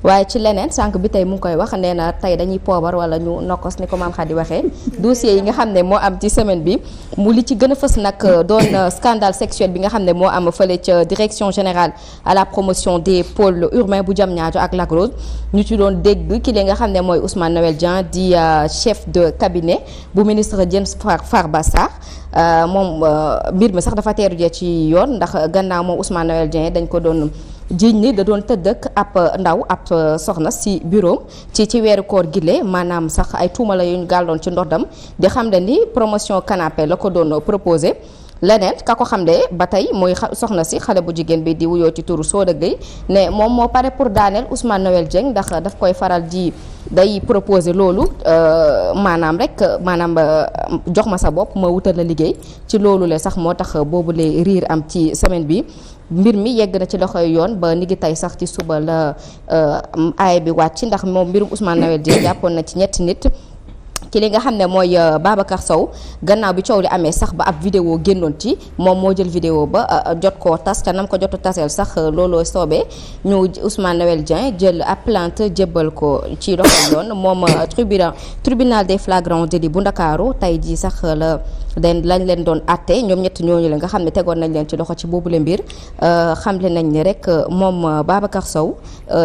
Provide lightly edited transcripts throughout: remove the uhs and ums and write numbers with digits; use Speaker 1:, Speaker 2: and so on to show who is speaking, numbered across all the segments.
Speaker 1: waaye ci leneen sànq bi tey mu ngi koy wax nee na tey dañuy poobar wala ñu nokkos ni ko maam Khady waxee dossier yi nga xam ne moo am ci semaine bi mu li ci gën a fës nag doon scandale sexuel bi nga xam ne moo am fële ca direction générale à la promotion des pôles urbains bu Diamniadio ak Lac Rose ñu ci doon dégg ki li nga xam ne mooy Ousmane Noël Dieng di chef de cabinet bu ministre James Farba Sarr moom mbir mi sax dafa teeru jee ci yoon ndax gannaaw moom Ousmane Noël Dieng dañ ko doon jiiñ ni da doon tëdd ak ab ndaw ab soxna si bureau ci weeru koor gile maanaam sax ay tuuma la yuñ gàlloon ci ndoddam di xam ne ni promotion canapé la ko doon proposé leneen ka ko xam ne ba tey mooy soxna si xale bu jigéen bi di wuyoo ci turu Soda Gueye ne moom moo pare pour daaneel Ousmane Noël Dieng ndax daf koy faral di day proposé loolu maanaam rek maanaam jox ma sa bopp ma wutal la liggéey ci loolu la sax moo tax boobu la riir am ci semaine bi mbir mi yegg na ci loxoy yoon ba ni ngi tey sax ci suba la aay bi wàcc ndax moom mbirum Ousmane Noël Dieng jàppoon na ci ñetti nit ki li nga xam ne mooy Babacar Sow gannaaw bi coow li amee sax ba ab vidéo génnoon ci moom moo jël vidéo ba jot koo tas te nam ko jotu taseel sax looloo soobee ñu Ousmane Noël Dieng jël ab plainte jébbal ko ci loxo yoon moom tribunal des flagrants délits bu Ndakaaru tey jii sax lañ leen doon àtte ñoom ñett ñooñu la nga xam ne tegoon nañ leen ci loxo ci boobule mbir xamle nañ ni rek moom Babacar Sow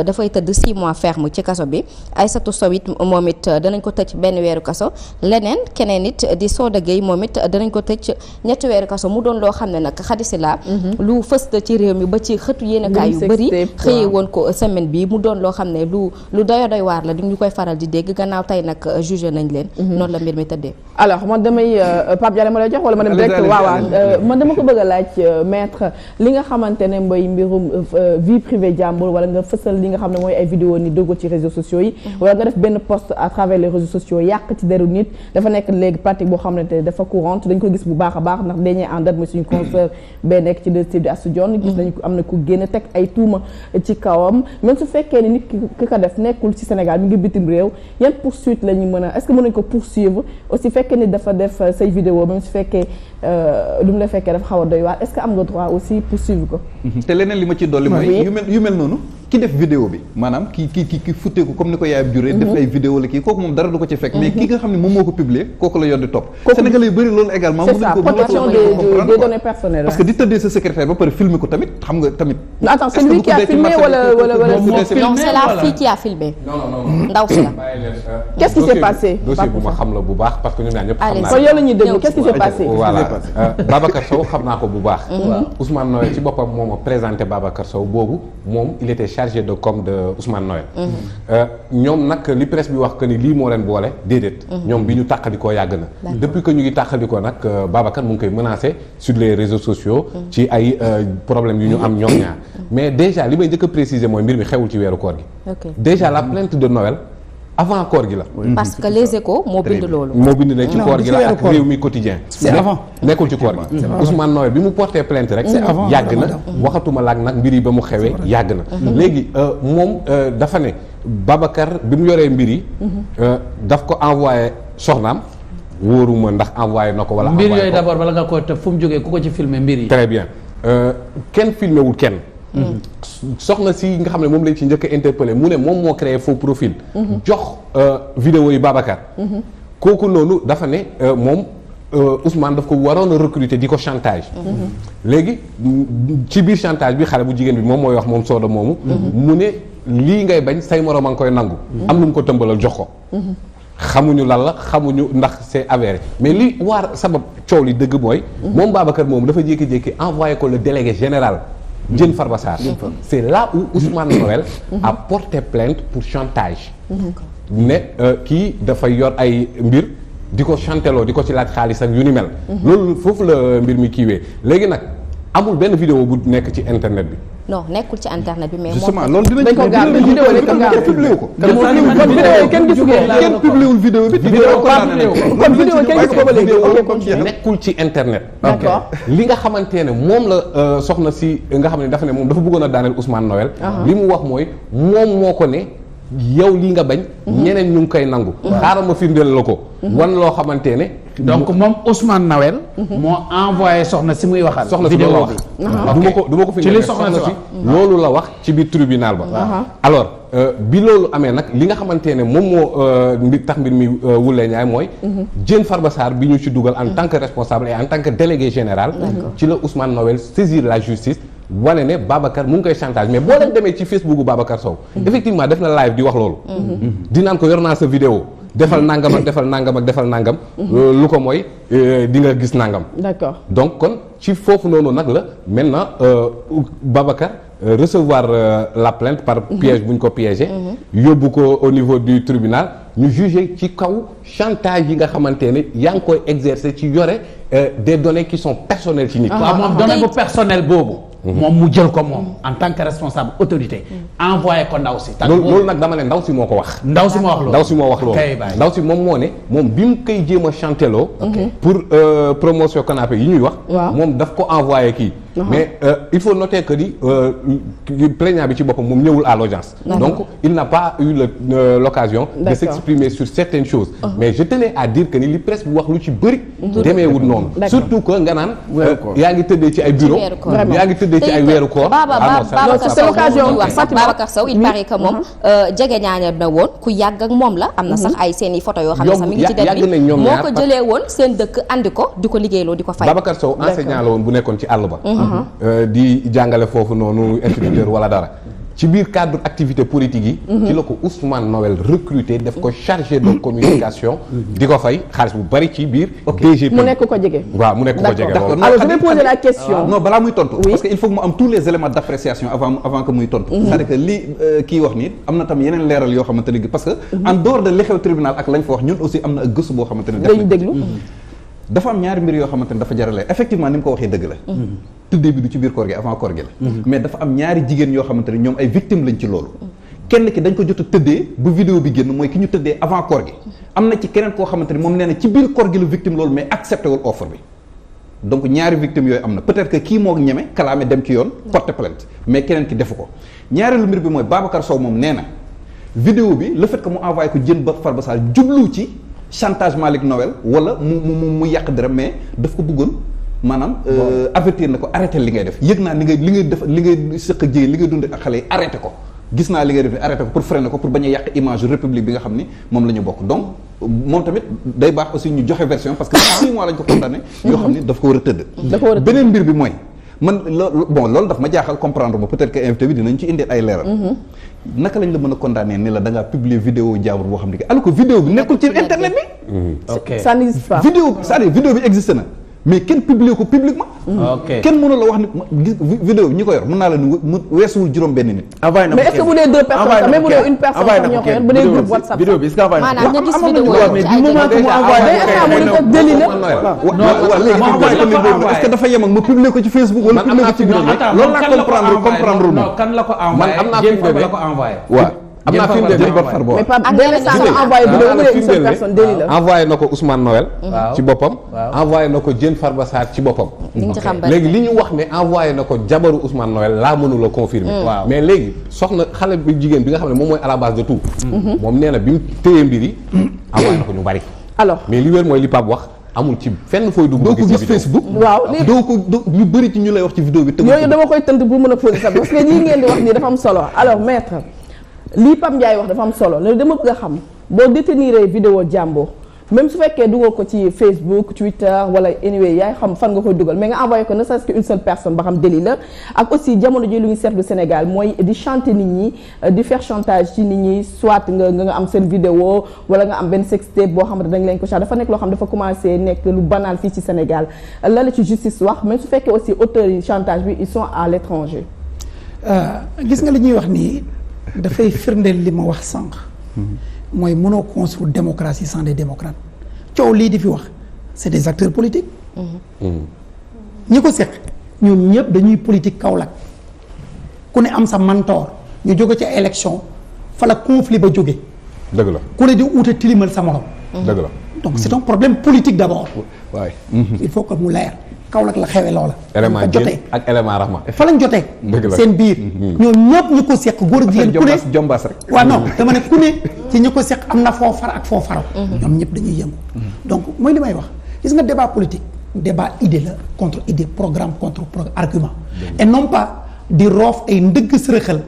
Speaker 1: dafay tëdd 6 mois ferme ci kaso bi Aïssatou Sow it moom it danañ ko tëj benn weeru kaso leneen keneen it di Soda Gueye moom it danañ ko tëj ñetti weeru kaso mu doon loo xam ne nag xadisi la lu fës ci réew mi ba ci xëtu yéenekaay yu bëri xëyee woon ko semaine bi mu doon loo xam ne lu doy waar la di ñu koy faral di dégg gannaaw tey nag jugé nañ leen noonu la mbir mi tëddee.
Speaker 2: Alors man damay Pape Diallo ma lay jox wala ma dem direct waaw man dama ko bëgg a laaj maître li nga xamante ne mooy mbirum vie privée jàmbur wala nga fësal li nga xam ne mooy ay vidéo ni doggo ci réseaux sociaux yi wala nga def benn post à travers les réseaux sociaux yàq ci deru nit dafa nekk léegi pratique boo xamante ne dafa courante dañ ko gis bu baax a baax ndax dernier en date mooy suñu consoeur bee nekk ci 2STV di Astou Dione gis nañu am na ku génn teg ay tuuma ci kawam même su fekkee ni nit ki ko def nekkul ci Sénégal mi ngi bitim réew yan poursuite la ñu mën a est-ce que mën nañu ko poursuivre aussi fekkee ni dafa def say vidéo même su fekkee lu mu la fekkee dafa xaw a doy waar est-ce que am nga droit aussi poursuivre ko
Speaker 3: te leneen li ma ci dolli mooy yu mel noonu ki def vidéo bi maanaam ki futteeku comme ni ko yaayam juree def ay vidéo la kii kooku moom dara du ko ci fekk mais ki nga xam ne moom moo ko publier kooku la yoon di topp Sénégalais yu bëri loolu également
Speaker 2: c'est ça protection des données personnelles
Speaker 3: parce que di tëddee sa secrétaire ba pare filmer ko tamit xam nga tamit
Speaker 2: attends c'est lui qui a filmé wala
Speaker 1: non c'est la fille qui a filmé ndaw si la
Speaker 2: qu'est-ce qui s'est passé
Speaker 4: dossier bu ma xam la bu baax parce que ñun ñaar ñëpp xam naa
Speaker 2: kon yow la ñuy déglu qu'est-ce qui s'est passé
Speaker 4: voilà Babacar Sow xam naa ko bu baax Ousmane Noël ci boppam moom a présenté Babacar Sow boobu moom il était chargé de com de Ousmane Noël ñoom nag li presse bi wax que ni lii moo leen boole déedéet ñoom bi ñu tàqalikoo yàgg na depuis que ñu ngi tàqalikoo nag Babacar mu ngi koy menacé sur les réseaux sociaux ci ay problèmes yu ñu am ñoom ñaar mais déjà li may njëkk a préciser mooy mbir mi xewul ci weeru koor gi déjà la plainte de Noël avant koor gi la
Speaker 1: parce que les échos moo bind loolu
Speaker 4: moo bind ne ci koor gi la ak réew mi quotidien
Speaker 5: c'est avant
Speaker 4: nekkul ci koor gi Ousmane Noël bi mu porté plainte rek yàgg na waxatuma laak nag mbir yi ba mu xewee yàgg na léegi moom dafa ne Babacar bi mu yoree mbir yi daf ko envoyé soxnaam wóoruma ndax envoyé na ko wala
Speaker 5: mbir yooyu d'abord bala nga ko te fu mu jógee ku ko ci filmer mbir yi
Speaker 4: très bien kenn filmé wul kenn soxna si nga xam ne moom lañ ci njëkk a interpellé mu ne moom moo créé faux profil jox vidéo yi Babacar kooku noonu dafa ne moom Ousmane daf ko waroon a recruter di ko chantage léegi ci biir chantage bi xale bu jigéen bi moom mooy wax moom Soda moomu mu ne lii ngay bañ say moroom a ngi koy nangu am lu mu ko tëmbalal jox ko xamuñu lan la xamuñu ndax c'est avéré mais li waar sabab coow li dëgg mooy moom Babacar moomu dafa jékki-jékki envoyé ko le délégué général Diène Farba Sarr c'est là où Ousmane Noël a porté plainte pour chantage ne kii dafay yor ay mbir di ko chanteloo di ko ci laaj xaalis ak yu ni mel loolu foofu la mbir mi kiiwee léegi nag amul benn vidéo bu nekk ci internet bi
Speaker 1: non nekkul ci internet bi mais
Speaker 3: justement loolu dinañ
Speaker 2: ko gaar vidéo rek gaar
Speaker 3: publié ko
Speaker 2: kenn gisu ko
Speaker 3: kenn publié wul vidéo bi
Speaker 2: kon vidéo kenn gisu ko ba léegi
Speaker 4: nekkul ci internet
Speaker 2: d'accord
Speaker 4: li nga xamante ne moom la soxna si nga xam ne dafa ne moom dafa bëggoon a daaneel Ousmane Noël li mu wax mooy moom moo ko ne yow lii nga bañ ñeneen ñu ngi koy nangu xaaral ma firndeel la ko wan loo xamante ne
Speaker 5: donc moom Ousmane Noël moo envoyé soxna si muy waxal
Speaker 4: soxna si
Speaker 5: vidéo
Speaker 4: wax du ma ko fi
Speaker 5: ci li soxna si
Speaker 4: loolu la wax ci biir tribunal ba alors bi loolu amee nag li nga xamante ne moom moo tax mbir mi wulee ñaay mooy Diène Farba Sarr bi ñu ci dugal en tant que responsable et en tant que délégué général ci la Ousmane Noël saisir la justice wane ne Babacar mu ngi koy chantage mais boo leen demee ci Facebook bu Babacar Sow effectivement def na live di wax loolu di naan ko yor naa sa vidéo defal nangam ak defal nangam ak defal nangam lu ko mooy di nga gis nangam
Speaker 2: d'accord
Speaker 4: donc kon ci foofu noonu nag la maintenant Babacar recevoir la plainte par piège bu ñu ko piégé yóbbu ko au niveau du tribunal ñu jugé ci kaw chantage yi nga xamante ne yaa ngi koy exercer ci yore des données qui sont personnelles ci nit.
Speaker 5: waaw moom données bu personnel boobu. moom mu jël ko moom en tant que responsable autorité envoyé ko ndaw si.
Speaker 4: loolu nag dama ne ndaw si moo ko wax.
Speaker 5: ndaw si moo wax loolu
Speaker 4: ndaw si moo wax loolu. ndaw si moom moo ne moom bi mu koy jéem a chanteloo pour promotion canapé yi ñuy wax. moom daf ko envoyé kii. mais il faut noter que ni plaignant bi ci boppam moom ñëwul à l'audience. donc il n'a pas eu l'occasion de s'exprimer sur certaines choses. mais je tenais à dire que ni li presse bu wax lu ci bëri. demeewul noonu. surtout que nga naan yaa ngi tëddee ci ay bureau yaa ngi tëddee ci ay weeru koor.
Speaker 1: Babacar Sow il paraît que moom jege ñaaña na woon ku yàgg ak moom la am na sax ay seeni photo yoo xam ne sax mi ngi ci dem bi moo ko jëlee woon seen dëkk andi ko di ko liggéeyloo di ko fay.
Speaker 4: Babacar Sow enseignant la woon bu nekkoon ci àll ba. di jàngale foofu noonu instituteur wala dara ci biir cadre activité politique yi ci la ko Ousmane Noël recruté def ko chargé de communication di ko fay xaalis bu bari ci biir DGP
Speaker 2: mu nekk ko jege
Speaker 4: waaw mu nekk ko jege loolu
Speaker 2: alors je vais poser la question
Speaker 3: non balaa muy tontu parce que il faut que mu am tous les éléments d'appréciation avant que muy tontu c'est-à-dire que li kii wax nii am na tam yeneen leeral yoo xamante ne parce que en dehors de li xew tribunal ak lañ fa wax ñun aussi am na ak gëstu boo xamante ne
Speaker 2: dañu déglu
Speaker 3: dafa am ñaari mbir yoo xamante ne dafa jarale effectivement ni mu ko waxee dëgg la tëddee bi du ci biir koor gi avant koor gi la mais dafa am ñaari jigéen yoo xamante ne ñoom ay victimes lañ ci loolu kenn ki dañ ko jot a tëddee bu vidéo bi génn mooy ki ñu tëddee avant koor gi am na ci keneen koo xamante ne moom nee na ci biir koor gi la victime loolu mais accepté wul offre bi donc ñaari victimes yooyu am na peut-être que kii moo ñeme kalaame dem ci yoon porter plainte mais keneen ki defu ko ñaareelu mbir bi mooy Babacar Sow moom nee na vidéo bi le fait que mu envoyé ko Diène Farba Sarr jublu ci chantage Malick Noël wala mu yàq dara mais daf ko bëggoon maanaam avertir na ko arrêté li ngay def yëg naa li ngay def li ngay sëq ak jigéen li ngay dund ak xale yi arrêté ko gis naa li ngay def arrêté ko pour freiner ko pour bañ a yàq image république bi nga xam ni moom la ñu bokk donc moom tamit day baax aussi ñu joxe version parce que 6 mois lañ ko condamné yoo xam ni daf ko war a tëdd beneen mbir bi mooy man loolu daf ma jaaxal comprendre ma peut-être que invité bi dinañ ci indi ay leeral naka lañ la mën a condamner ni la da ngaa publier vidéo jaabur boo xam ne alors que vidéo bi nekkul ci internet bi
Speaker 2: ça n'existe pas
Speaker 3: vidéo c'est-à-dire vidéo bi existe na mais kenn publier ko publiquement kenn mënu la wax ni vidéo bi ñi ko yor mën naa la ni mu weesuwul juróom benn nit
Speaker 2: mais est-ce que bu dee 2 personnes même bu dee une personne sax ñoo ko yor bu dee groupe WhatsApp
Speaker 5: vidéo bi est-ce que envoyé na
Speaker 1: maanaam nga gis vidéo
Speaker 5: mais du moment que mu envoyé
Speaker 2: ko déli la
Speaker 3: waaw léegi est-ce que dafa yem ak ma publier ko ci Facebook wala publier ko ci bureau loolu laa comprendre
Speaker 5: non kan la ko envoyé Diène Farba la ko envoyé
Speaker 4: waaw am naa film de
Speaker 2: mais pas benn saa nga envoyé vidéo bu dee une seule personne déli la
Speaker 4: envoyé na ko Ousmane Noël ci boppam envoyé na ko Diène Farba Sarr ci boppam léegi li ñu wax ne envoyé na ko jabaru Ousmane Noël laa mënula confirmer mais léegi soxna xale bi jigéen bi nga xam ne moom mooy à la base de tout moom nee na bi mu téye mbir yi envoyé na ko ñu bari
Speaker 2: alors
Speaker 4: mais li wér mooy li Pape wax amul ci fenn fooy dugg
Speaker 3: doo ko gis Facebook
Speaker 2: waaw
Speaker 3: doo ko ñu bëri ci ñu lay wax ci vidéo bi
Speaker 2: yooyu dama koy tënk pour mën a poser ça parce que lii ngeen di wax nii dafa am solo alors maître lii Pape Ndiaye wax dafa am solo léegi dama bëgg a xam boo détenir vidéo jàmbur même su fekkee dugal ko ci Facebook Twitter wala anyway yaay xam fan nga koy dugal mais nga envoyé ko ne serait-ce qu'une seule personne ba xam délit la ak aussi jamono ji lu ñu seetlu Sénégal mooy di chanter nit ñi di faire chantage ci nit ñi soit nga am seen vidéo wala nga am benn sextape boo xamante da nga leen ko chargé dafa nekk loo xam dafa commencé nekk lu banal fii ci Sénégal la la ci justice wax même su fekkee aussi auteurs yi chantage bi ils sont à l'étranger
Speaker 6: gis nga li ñuy wax nii dafay firndeel li ma wax sànq mooy mënoo construire démocratie sans des démocrates coow lii di fi wax c'est des acteurs politiques ñi ko seq ñoom ñëpp dañuy politique Kaolack ku ne am sa mentor ñu jóge ci élection fa la conflit ba jóge
Speaker 4: dëgg la
Speaker 6: ku ne di uute tilimal sa morom
Speaker 4: dëgg la
Speaker 6: donc c'est un problème politique d'abord
Speaker 3: waay
Speaker 6: il faut que mu leer Kaolack la xewe loola
Speaker 4: élément
Speaker 6: fa jotee
Speaker 4: ak élément Rahma
Speaker 6: fa lañ jotee seen biir ñoom ñëpp ñu ko seq góor ak jigéen ku ne
Speaker 3: jombaas rek
Speaker 6: waaw non dama ne ku ne ci ñu ko seq am na foo far ak foo faral ñoom ñëpp dañuy yëngu donc mooy li may wax gis nga débat politique débat idée la contre idée programme contre argument et non pas di roof ay ndëgg sërëxal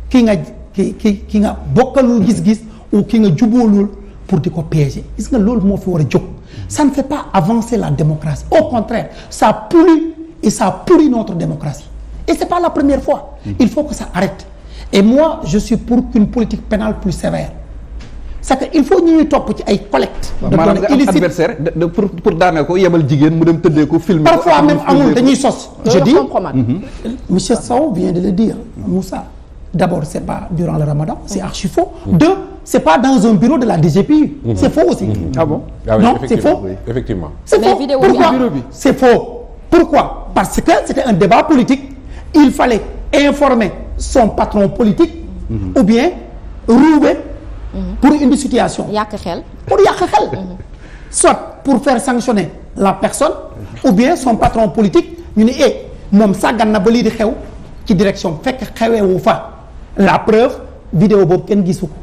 Speaker 6: ki ki nga bokkalul gis-gis ou ki nga jubóolul pour di ko piéger gis nga loolu moo fi war a jóg ça ne fait pas avancer la démocratie au contraire ça pollue et ça pourrit notre démocratie et c'est pas la première fois il faut que ça arrête et moi je suis pour qu'une politique pénale plus sévère c'est que il faut ñuy topp ci ay collecte de
Speaker 3: maanaam nga
Speaker 6: données
Speaker 3: am
Speaker 6: illicites
Speaker 3: adversaire pour daaneel ko yebal jigéen mu dem tëddee ko filmer ko
Speaker 6: parfois même amul dañuy sos je dis
Speaker 2: compromat.
Speaker 6: monsieur Sow vient de le dire Moussa d'abord c'est pas durant le Ramadan c'est archi faux deux c'est pas dans un bureau de la DGPU c'est faux aussi
Speaker 3: ah bon
Speaker 4: Ah oui,
Speaker 6: non c'est faux
Speaker 4: effectivement.
Speaker 6: c'est
Speaker 1: Mais
Speaker 6: faux
Speaker 1: vidéo bi
Speaker 6: pourquoi
Speaker 1: bureau
Speaker 6: c'est faux pourquoi parce que c'était un débat politique il fallait informer son patron politique ou bien rouver pour une situation
Speaker 1: yàq xel.
Speaker 6: pour yàq xel soit pour faire sanctionner la personne ou bien son patron politique ñu ne moom sàggan na ba lii di xew ci direction fekk xeweewu fa la preuve vidéo boobu kenn gisu ko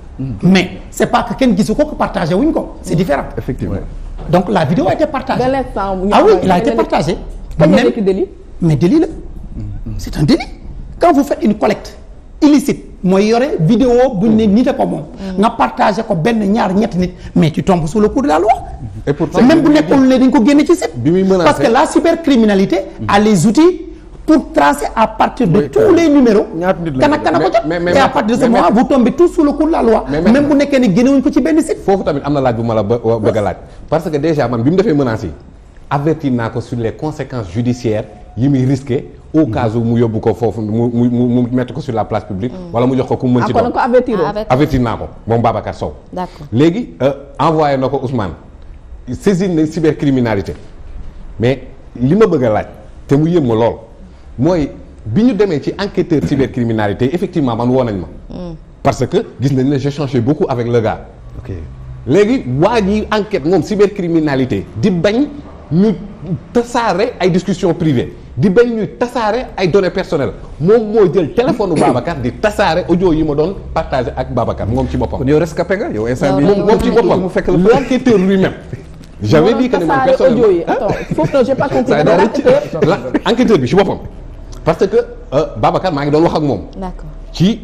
Speaker 6: mais c'est pas que kenn gisu ko que partagé wuñ ko c'est différent
Speaker 3: effectivement
Speaker 6: donc la vidéo a été partagée
Speaker 2: de l'instant
Speaker 6: ah oui il a été partagé
Speaker 2: kañ la
Speaker 6: même
Speaker 2: nekk délit.
Speaker 6: mais délit la c'est un délit quand vous faites une collecte illicite mooy yore vidéo buñ ne nit a ko moom nga partagé ko benn ñaar ñetti nit mais tu tombes sous le coup de la loi
Speaker 4: Et pourtant,
Speaker 6: même bu nekkul ne dañ ko génne ci site
Speaker 4: bi muy menacé
Speaker 6: parce que la cybercriminalité a les outils pour tracer à partir de tous les numéros kan ak kan a ko jot et à partir de ce moment vous tombez tous sous le coup de la loi même bu nekkee ne génnewuñ ko ci benn site
Speaker 4: foofu tamit am na laaj bu ma la bëgg a laaj parce que déjà man bi mu defee menaces yi avertir naa ko sur les conséquences judiciaires yi muy risqué au cas où mu yóbbu ko foofu mu mettre ko sur la place publique wala mu jox ko ku mu mën ci
Speaker 2: encore ko avertir
Speaker 4: avertir naa ko moom Babacar Sow
Speaker 1: D'accord.
Speaker 4: léegi envoyé na ko Ousmane saisine na cybercriminalité mais li ma bëgg a laaj te mu yëm ma lool mooy bi ñu demee ci enquêteur cybercriminalité effectivement man woo nañ ma parce que gis nañ ne j'ai changé beaucoup avec le gars
Speaker 3: ok
Speaker 4: léegi waa ji enquête moom cybercriminalité di bañ ñu tasaare ay discussions privées di bañ ñu tasaare ay données personnelles moom moo jël téléphone Babacar di tasaare audio yi ma doon partagé ak Babacar moom ci boppam.
Speaker 3: kon yow rescapé nga yow instant bi
Speaker 4: moom ci boppam
Speaker 3: mu fekk la
Speaker 4: l'enquêteur lui-même. j'avais dit que ne man personnellement
Speaker 2: audio yi attends foofu non j'ai pas compris.
Speaker 4: enquêteur bi ci boppam parce que Babacar maa ngi doon wax ak moom.
Speaker 1: D'accord.
Speaker 4: ci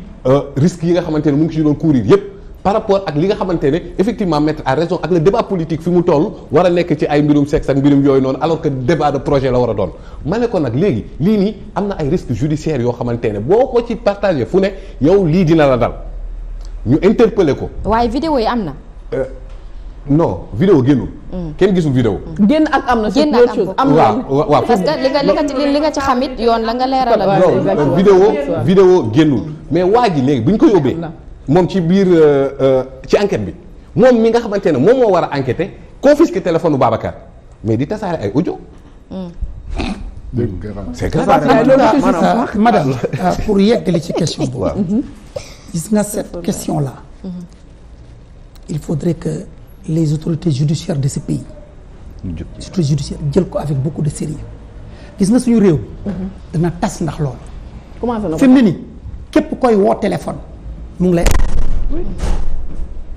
Speaker 4: risques yi nga xamante ne mu ngi ci doon courir yépp par rapport ak li nga xamante ne effectivement mettre à raison ak le débat politique fi mu toll war a nekk ci ay mbirum sexe ak mbirum yooyu noonu alors que débat de projet la war a doon ma ne ko nag léegi lii nii am na ay risques judiciaires yoo xamante ne boo ko ci partagé fu ne yow lii dina la dal ñu interpeller ko.
Speaker 1: waaye vidéo yi am na.
Speaker 4: non vidéo génnul. kenn gisul vidéo.
Speaker 2: génn ak am na.
Speaker 1: génn ak am
Speaker 2: am na
Speaker 4: waaw
Speaker 1: parce que li nga ci xamit yoon la nga leeral ak.
Speaker 4: non vidéo génnul mais waa ji léegi bu ñu ko yóbbee. moom ci biir ci enquête bi moom mi nga xamante ne moom moo war a enquêter confisquer téléphone Babacar mais di tasaare ay audio. c'est grave.
Speaker 6: madame pour yeggali ci question boobu. gis nga cette question là. il faudrait que les autorités judiciaires de ce pays. surtout judiciaires jël ko avec beaucoup de sérieux gis nga suñu réew. dana tas ndax loolu.
Speaker 2: commencé na ko
Speaker 6: fi mu ne nii képp koy woo téléphone. mu ngi lay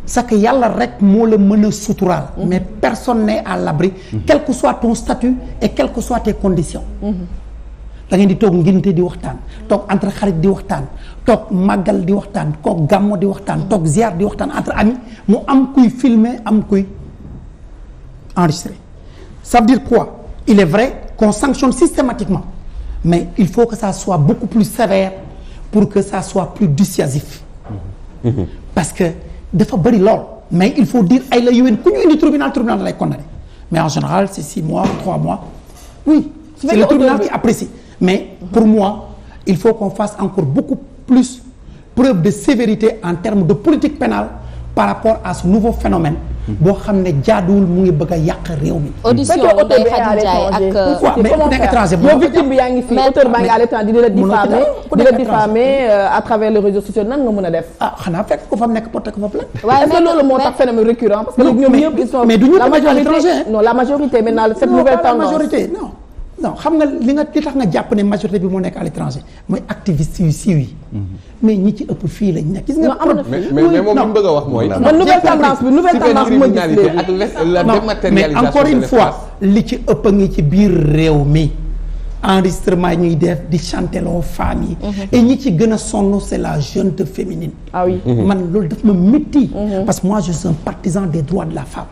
Speaker 6: c'est que yàlla rek moo la mën a suturaal mais personne n'est à l'abri quel que soit ton statut et quelles que soient tes conditions da ngeen di toog ngénte di waxtaan toog entre xarit di waxtaan toog màggal di waxtaan toog gàmmo di waxtaan toog ziar di waxtaan entre amis mu am kuy filmer am kuy enregistrer ça veut dire quoi il est vrai qu'on sanctionne systématiquement mais il faut que ça soit beaucoup plus sévère pour que ça soit plus dissuasif parce que dafa bëri lool mais il faut dire ay la yowén ku ñu indi tribunal da lay condamné mais en général c'est 6 mois 3 mois oui c'est le tribunal qui apprécie mais pour moi il faut qu'on fasse encore beaucoup plus preuve de sévérité en termes de politique pénale par rapport à ce nouveau phénomène boo xam ne jaaduwul mu ngi bëgg a yàq réew mi.
Speaker 1: audition Ndeye Khady Ndiaye ak.
Speaker 6: waaw mais ku nekk étranger
Speaker 2: yow victime bi yaa ngi fi auteur baa ngi à l'état di la diffamer à travers les réseaux sociaux nan nga mën a def.
Speaker 6: ah xanaa fekk ko fa mu nekk porté ko fa plainte.
Speaker 2: est-ce que loolu moo tax phénomène récurrent parce que ñoom ñëpp ils sont
Speaker 6: mais du ñu la majorité
Speaker 2: non la majorité maintenant cette nouvelle tendance
Speaker 6: la majorité non xam nga li tax nga jàpp ne majorité bi moo nekk à l'étranger mooy activiste yu siiw yi. mais ñi ci ëpp fii lañ nekk. gis nga
Speaker 4: mais moom li mu bëgg a wax mooy.
Speaker 2: man nouvelle tendance bi ma gis léegi
Speaker 4: ak la dématérialisation
Speaker 6: mais encore une fois li ci ëpp a ngi ci biir réew mi enregistrement yi ñuy def di chanteloo femmes yi. et ñi ci gën a sonn c'est la jeune féminine.
Speaker 2: ah oui
Speaker 6: man loolu daf ma métti. parce que moi je suis un partisan des droits de la femme.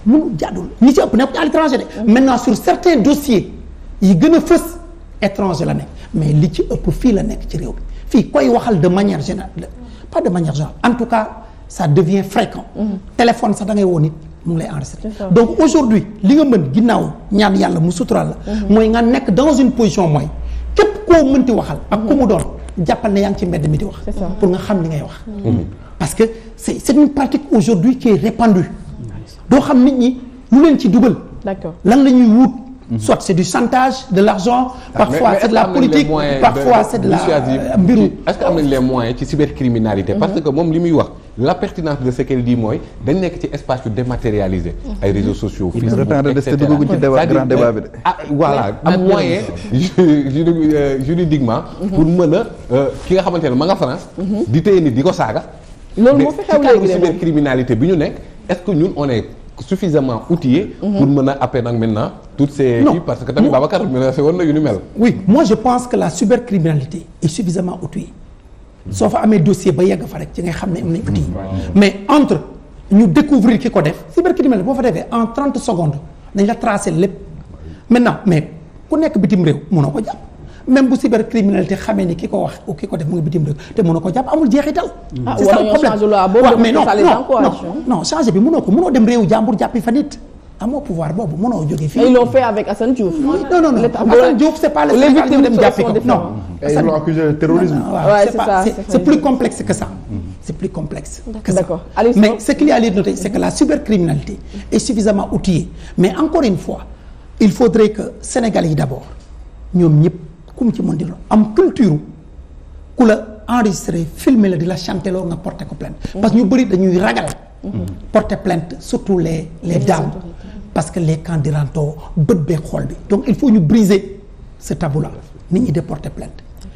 Speaker 6: mënu jàddul ñi ci ëpp nekk à l'étranger de. maintenant sur certains dossiers yi gën a fës étranger la nekk mais li ci ëpp fii la nekk ci réew mi fii koy waxal de manière générale pas de manière générale en tout cas ça devient fréquent. téléphone sax da ngay woo nit mu ngi lay enregistrer. donc aujourd'hui li nga mën ginnaaw ñaan yàlla mu suturaal la. mooy nga nekk dans une position mooy képp koo mënti waxal. ak ku mu doon jàppal ne yaa ngi ci mbedd mi di wax. pour nga xam li ngay wax. parce que c'est une pratique aujourd'hui qui est répandue. doo xam nit ñi lu leen ci dugal.
Speaker 2: d'accord
Speaker 6: lan la ñuy wut. soit c'est du chantage de l'argent. parfois c'est de la politique parfois c'est de la mbiru.
Speaker 4: est-ce que am nañ les moyens ci cybercriminalité. parce que moom li muy wax la pertinence de ce qu'elle dit mooy dañ nekk ci espace yu dématérialisé. ay réseaux sociaux. Facebook et cetera
Speaker 3: grand débat bi de.
Speaker 4: ah voilà am moyen juridiquement. pour mën a ki nga xamante ne ma nga France. di téye nit di ko saaga.
Speaker 2: loolu moo fi xew léegi de
Speaker 4: cybercriminalité bi ñu nekk est-ce que ñun on est suffisamment outillé. pour mën a appeler nag maintenant toutes ces kii parce que tamit Babacar menacé woon na yu ni mel.
Speaker 6: oui moi je pense que la cybercriminalité est suffisamment outillée. soo fa amee dossier ba yegg fa rek ci ngay xam ne am nañ outil. mais entre ñu découvrir ki ko def cybercriminalité boo fa defee en 30 secondes dañ la tracer lépp maintenant mais ku nekk bitim réew mënoo ko jàpp. même bu cybercriminalité xamee ni ki ko wax ou ki ko def mu ngi bitim réew te mënoo ko jàpp amul jeexital.
Speaker 2: c'est ça le problème
Speaker 6: mais non changer bi mënoo dem réewu jàmbur jàppi fa nit amoo pouvoir boobu mënoo jógee fii.
Speaker 2: ils l'ont fait avec Assane Diouf.
Speaker 6: non Assane Diouf c'est pas le Sénégal ñu dem jàppi ko non.
Speaker 3: ils l'ont accusé de terrorisme.
Speaker 6: c'est plus complexe que ça. c'est plus complexe que ça.
Speaker 2: D'accord.
Speaker 6: Mais ce qu'il y a à noter c'est que la cybercriminalité est suffisamment outillée mais encore une fois il faudrait que Sénégalais yi d'abord ñoom ñëpp. ku mu ci mën di doon am culture ku la enregistrer filmer la di la chanter loo nga porter ko plainte parce que ñu bëri dañuy ragal porter plainte surtout les dames parce que les candidats bët bee xool bi donc il faut ñu briser ce tabou là nit ñi de porter plainte